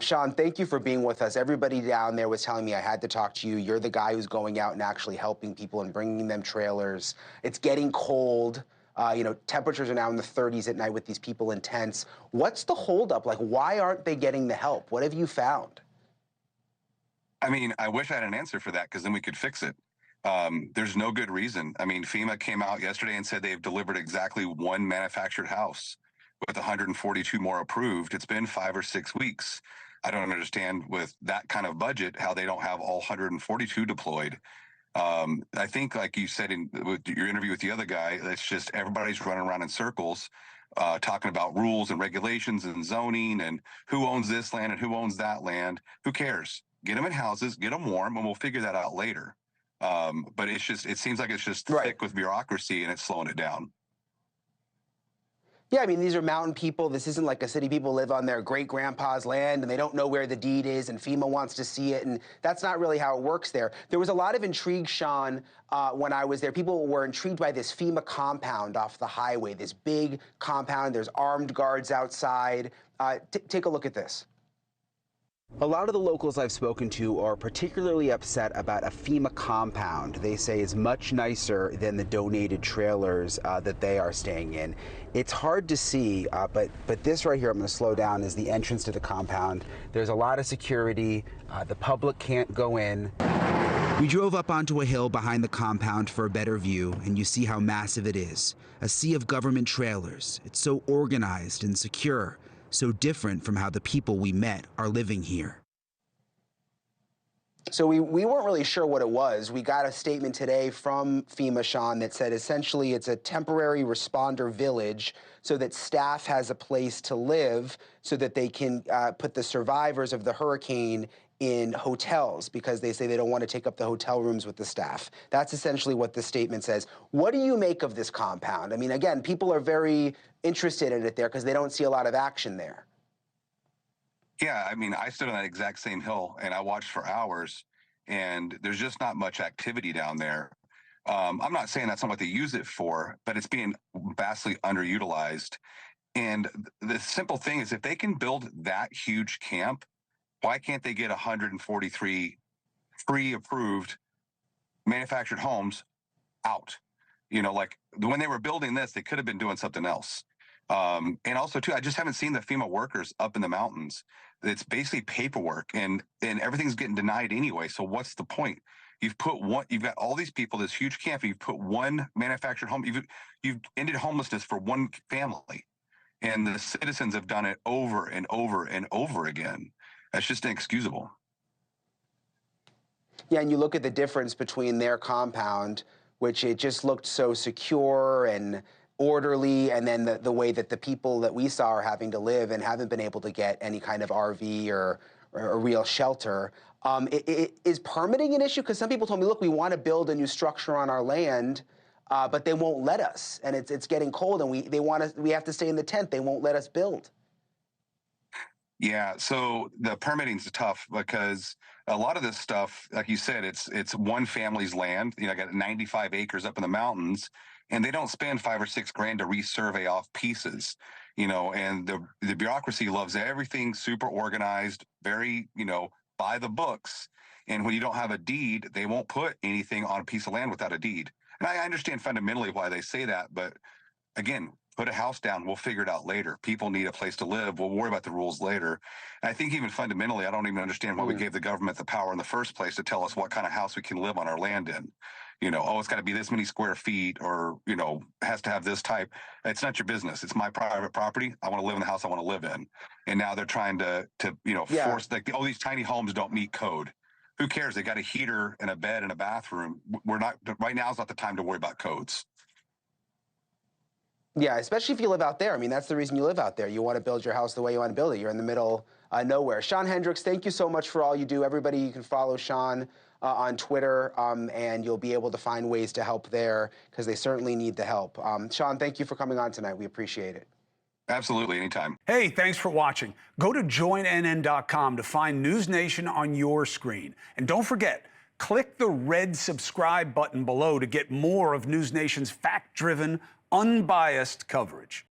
Shawn, thank you for being with us. Everybody down there was telling me I had to talk to you. You're the guy who's going out and actually helping people and bringing them trailers. It's getting cold. Temperatures are now in the 30s at night with these people in tents. What's the holdup? Like, why aren't they getting the help? What have you found? I mean, I wish I had an answer for that because then we could fix it. There's no good reason. I mean, FEMA came out yesterday and said they've delivered exactly one manufactured house with 142 more approved. It's been 5 or 6 weeks. I don't understand with that kind of budget how they don't have all 142 deployed. I think, like you said with your interview with the other guy, it's just everybody's running around in circles, talking about rules and regulations and zoning and who owns this land and who owns that land. Who cares? Get them in houses, get them warm, and we'll figure that out later. But it seems like it's just thick with bureaucracy and it's slowing it down. Yeah, I mean, these are mountain people. This isn't like a city. People live on their great-grandpa's land, and they don't know where the deed is, and FEMA wants to see it, and that's not really how it works there. There was a lot of intrigue, Shawn, when I was there. People were intrigued by this FEMA compound off the highway, this big compound. There's armed guards outside. Take a look at this. A lot of the locals I've spoken to are particularly upset about a FEMA compound they say is much nicer than the donated trailers that they are staying in. It's hard to see, but this right here, I'm going to slow down, is the entrance to the compound. There's a lot of security. The public can't go in. We drove up onto a hill behind the compound for a better view, and you see how massive it is. A sea of government trailers. It's so organized and secure. So different from how the people we met are living here. So we weren't really sure what it was. We got a statement today from FEMA, Shawn, that said essentially it's a temporary responder village so that staff has a place to live so that they can put the survivors of the hurricane in hotels because they say they don't want to take up the hotel rooms with the staff. That's essentially what the statement says. What do you make of this compound? I mean, again, people are very interested in it there because they don't see a lot of action there. Yeah, I mean, I stood on that exact same hill and I watched for hours, and there's just not much activity down there. I'm not saying that's not what they use it for, but it's being vastly underutilized. And the simple thing is, if they can build that huge camp, why can't they get 143 pre-approved manufactured homes out? Like when they were building this, they could have been doing something else. And also, too, I just haven't seen the FEMA workers up in the mountains. It's basically paperwork, and everything's getting denied anyway. So what's the point? You've got all these people, this huge camp, and you've put one manufactured home. You've ended homelessness for one family, and the citizens have done it over and over and over again. That's just inexcusable. Yeah, and you look at the difference between their compound, which it just looked so secure and orderly, and then the way that the people that we saw are having to live and haven't been able to get any kind of RV or a real shelter. Is permitting an issue? Because some people told me, look, we want to build a new structure on our land, but they won't let us, and it's getting cold, and we have to stay in the tent. They won't let us build. Yeah, so the permitting's tough because a lot of this stuff, like you said, it's one family's land. I got 95 acres up in the mountains, and they don't spend $5 or $6 grand to resurvey off pieces, and the bureaucracy loves everything super organized, very, by the books. And when you don't have a deed, they won't put anything on a piece of land without a deed. And I understand fundamentally why they say that, but again, put a house down, we'll figure it out later. People need a place to live. We'll worry about the rules later. And I think even fundamentally, I don't even understand why we gave the government the power in the first place to tell us what kind of house we can live on our land in. It's got to be this many square feet, or, has to have this type. It's not your business. It's my private property. I want to live in the house I want to live in. And now they're trying to force, like, all these tiny homes don't meet code. Who cares? They got a heater and a bed and a bathroom. Right now is not the time to worry about codes. Yeah, especially if you live out there. I mean, that's the reason you live out there. You want to build your house the way you want to build it. You're in the middle nowhere. Shawn Hendrix, thank you so much for all you do. Everybody, you can follow Shawn on Twitter, and you'll be able to find ways to help there because they certainly need the help. Shawn, thank you for coming on tonight. We appreciate it. Absolutely, anytime. Hey, thanks for watching. Go to joinnn.com to find NewsNation on your screen. And don't forget, click the red subscribe button below to get more of NewsNation's fact-driven, unbiased coverage.